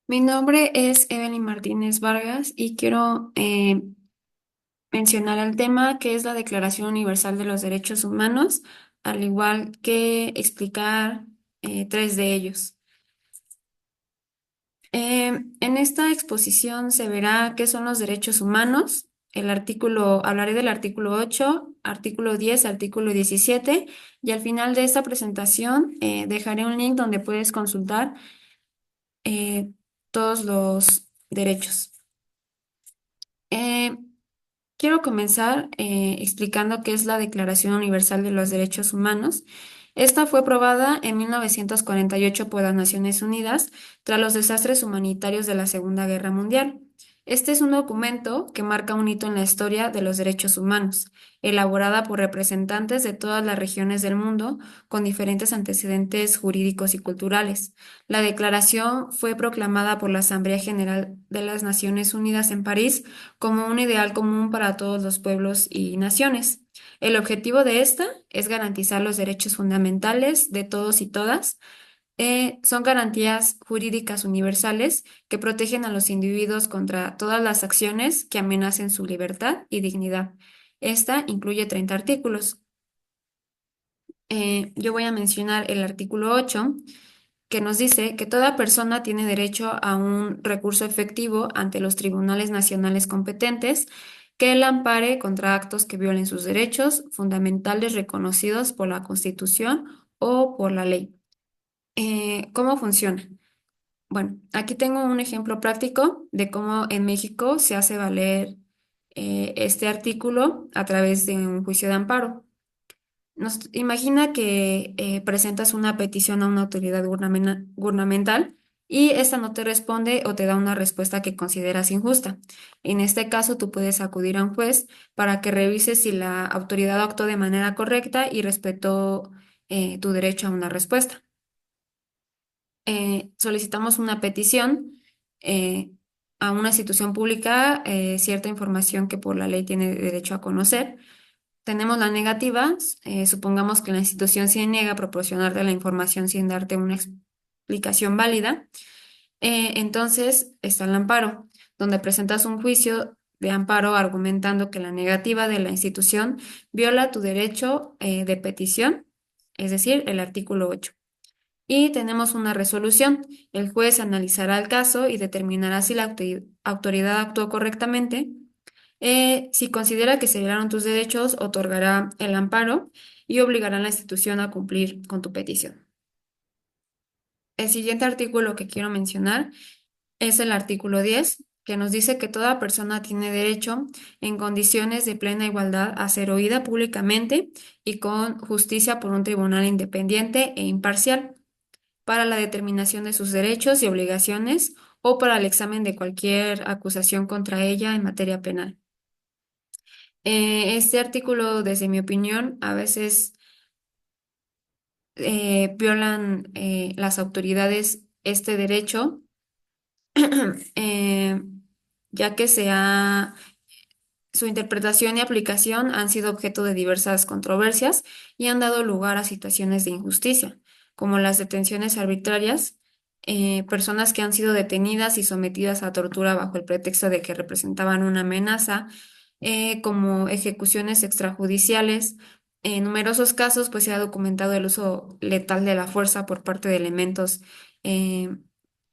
Mi nombre es Evelyn Martínez Vargas y quiero mencionar el tema que es la Declaración Universal de los Derechos Humanos, al igual que explicar tres de ellos. En esta exposición se verá qué son los derechos humanos. Hablaré del artículo 8, artículo 10, artículo 17 y al final de esta presentación dejaré un link donde puedes consultar eh, todos los derechos. Eh, Quiero comenzar explicando qué es la Declaración Universal de los Derechos Humanos. Esta fue aprobada en 1948 por las Naciones Unidas tras los desastres humanitarios de la Segunda Guerra Mundial. Este es un documento que marca un hito en la historia de los derechos humanos, elaborada por representantes de todas las regiones del mundo con diferentes antecedentes jurídicos y culturales. La declaración fue proclamada por la Asamblea General de las Naciones Unidas en París como un ideal común para todos los pueblos y naciones. El objetivo de esta es garantizar los derechos fundamentales de todos y todas. Son garantías jurídicas universales que protegen a los individuos contra todas las acciones que amenacen su libertad y dignidad. Esta incluye 30 artículos. Yo voy a mencionar el artículo 8, que nos dice que toda persona tiene derecho a un recurso efectivo ante los tribunales nacionales competentes que la ampare contra actos que violen sus derechos fundamentales reconocidos por la Constitución o por la ley. ¿Cómo funciona? Bueno, aquí tengo un ejemplo práctico de cómo en México se hace valer este artículo a través de un juicio de amparo. Imagina que presentas una petición a una autoridad gubernamental y esta no te responde o te da una respuesta que consideras injusta. En este caso, tú puedes acudir a un juez para que revise si la autoridad actuó de manera correcta y respetó tu derecho a una respuesta. Solicitamos una petición eh, a una institución pública, cierta información que por la ley tiene derecho a conocer. Tenemos la negativa, supongamos que la institución se niega a proporcionarte la información sin darte una explicación válida. Entonces está el amparo, donde presentas un juicio de amparo argumentando que la negativa de la institución viola tu derecho de petición, es decir, el artículo 8. Y tenemos una resolución. El juez analizará el caso y determinará si la autoridad actuó correctamente. Si considera que se violaron tus derechos, otorgará el amparo y obligará a la institución a cumplir con tu petición. El siguiente artículo que quiero mencionar es el artículo 10, que nos dice que toda persona tiene derecho, en condiciones de plena igualdad, a ser oída públicamente y con justicia por un tribunal independiente e imparcial para la determinación de sus derechos y obligaciones o para el examen de cualquier acusación contra ella en materia penal. Este artículo, desde mi opinión, a veces violan las autoridades este derecho, eh, ya que su interpretación y aplicación han sido objeto de diversas controversias y han dado lugar a situaciones de injusticia, como las detenciones arbitrarias, personas que han sido detenidas y sometidas a tortura bajo el pretexto de que representaban una amenaza, como ejecuciones extrajudiciales. En numerosos casos, pues se ha documentado el uso letal de la fuerza por parte de elementos eh,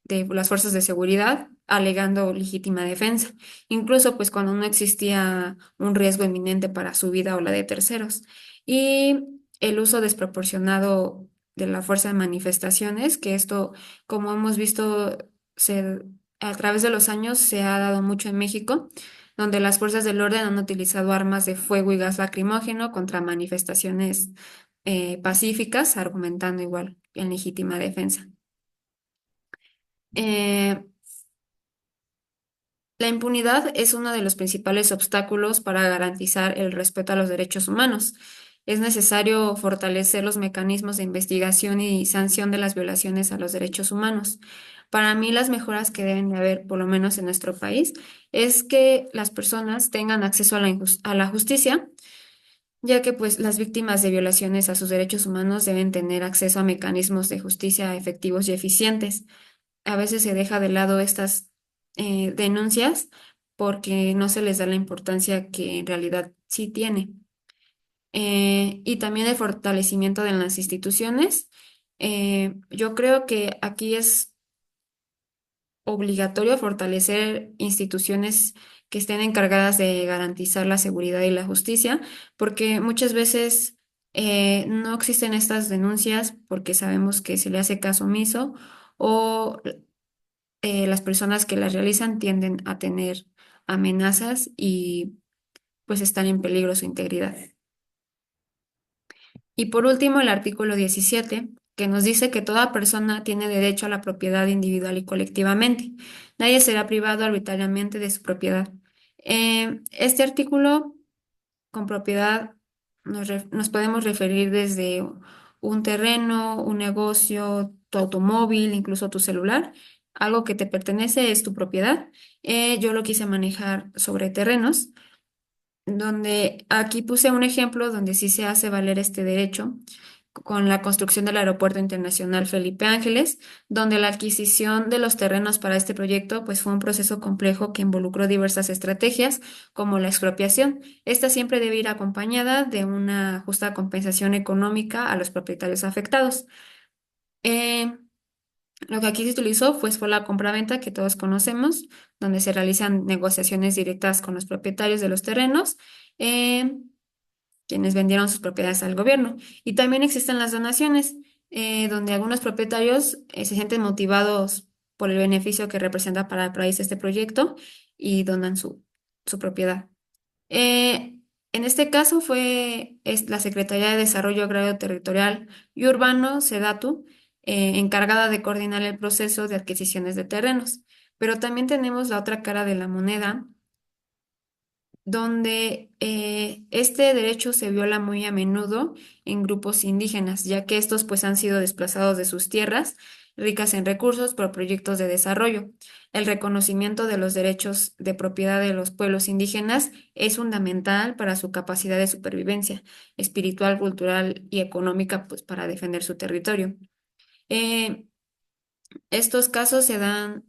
de las fuerzas de seguridad, alegando legítima defensa, incluso pues cuando no existía un riesgo inminente para su vida o la de terceros. Y el uso desproporcionado de la fuerza de manifestaciones, que esto, como hemos visto, a través de los años se ha dado mucho en México, donde las fuerzas del orden han utilizado armas de fuego y gas lacrimógeno contra manifestaciones pacíficas, argumentando igual en legítima defensa. Eh, La impunidad es uno de los principales obstáculos para garantizar el respeto a los derechos humanos. Es necesario fortalecer los mecanismos de investigación y sanción de las violaciones a los derechos humanos. Para mí, las mejoras que deben de haber, por lo menos en nuestro país, es que las personas tengan acceso a a la justicia, ya que pues las víctimas de violaciones a sus derechos humanos deben tener acceso a mecanismos de justicia efectivos y eficientes. a veces se deja de lado estas denuncias porque no se les da la importancia que en realidad sí tiene. Y también el fortalecimiento de las instituciones. Yo creo que aquí es obligatorio fortalecer instituciones que estén encargadas de garantizar la seguridad y la justicia, porque muchas veces no existen estas denuncias porque sabemos que se le hace caso omiso o las personas que las realizan tienden a tener amenazas y pues están en peligro su integridad. Y por último, el artículo 17, que nos dice que toda persona tiene derecho a la propiedad individual y colectivamente. Nadie será privado arbitrariamente de su propiedad. Este artículo con propiedad nos podemos referir desde un terreno, un negocio, tu automóvil, incluso tu celular. Algo que te pertenece es tu propiedad. Yo lo quise manejar sobre terrenos donde aquí puse un ejemplo donde sí se hace valer este derecho con la construcción del Aeropuerto Internacional Felipe Ángeles, donde la adquisición de los terrenos para este proyecto pues fue un proceso complejo que involucró diversas estrategias como la expropiación. Esta siempre debe ir acompañada de una justa compensación económica a los propietarios afectados. Eh, lo que aquí se utilizó fue la compraventa que todos conocemos, donde se realizan negociaciones directas con los propietarios de los terrenos, eh, quienes vendieron sus propiedades al gobierno. Y también existen las donaciones, donde algunos propietarios se sienten motivados por el beneficio que representa para el país este proyecto y donan su propiedad. En este caso es la Secretaría de Desarrollo Agrario Territorial y Urbano, SEDATU, encargada de coordinar el proceso de adquisiciones de terrenos. Pero también tenemos la otra cara de la moneda, donde este derecho se viola muy a menudo en grupos indígenas, ya que estos pues han sido desplazados de sus tierras, ricas en recursos por proyectos de desarrollo. El reconocimiento de los derechos de propiedad de los pueblos indígenas es fundamental para su capacidad de supervivencia espiritual, cultural y económica, pues para defender su territorio. Eh, Estos casos se dan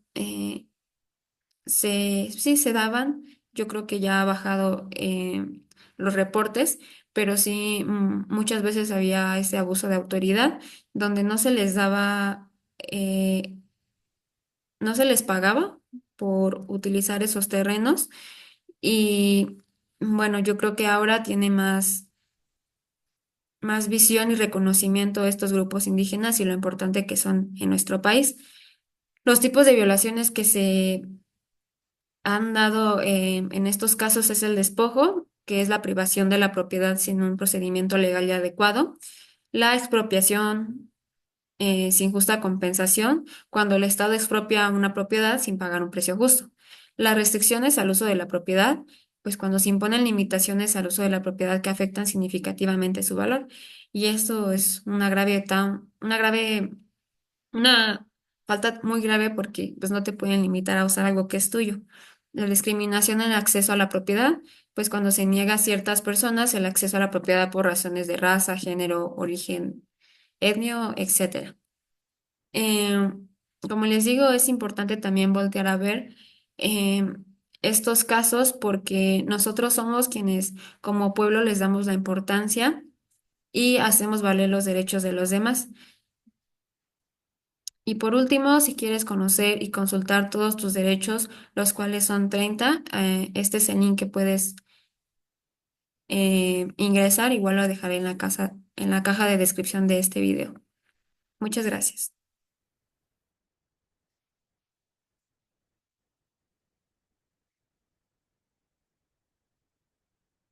sí se daban, yo creo que ya ha bajado los reportes, pero sí muchas veces había ese abuso de autoridad donde no se les daba, no se les pagaba por utilizar esos terrenos y bueno, yo creo que ahora tiene más visión y reconocimiento estos grupos indígenas y lo importante que son en nuestro país. Los tipos de violaciones que se han dado en estos casos es el despojo, que es la privación de la propiedad sin un procedimiento legal y adecuado, la expropiación sin justa compensación, cuando el Estado expropia una propiedad sin pagar un precio justo, las restricciones al uso de la propiedad, pues cuando se imponen limitaciones al uso de la propiedad que afectan significativamente su valor, y esto es una falta muy grave porque pues no te pueden limitar a usar algo que es tuyo. La discriminación en el acceso a la propiedad, pues cuando se niega a ciertas personas el acceso a la propiedad por razones de raza, género, origen, etnio, etcétera. Eh, Como les digo, es importante también voltear a ver eh, estos casos porque nosotros somos quienes como pueblo les damos la importancia y hacemos valer los derechos de los demás. Y por último, si quieres conocer y consultar todos tus derechos, los cuales son 30, este es el link que puedes ingresar. Igual lo dejaré en la caja de descripción de este video. Muchas gracias.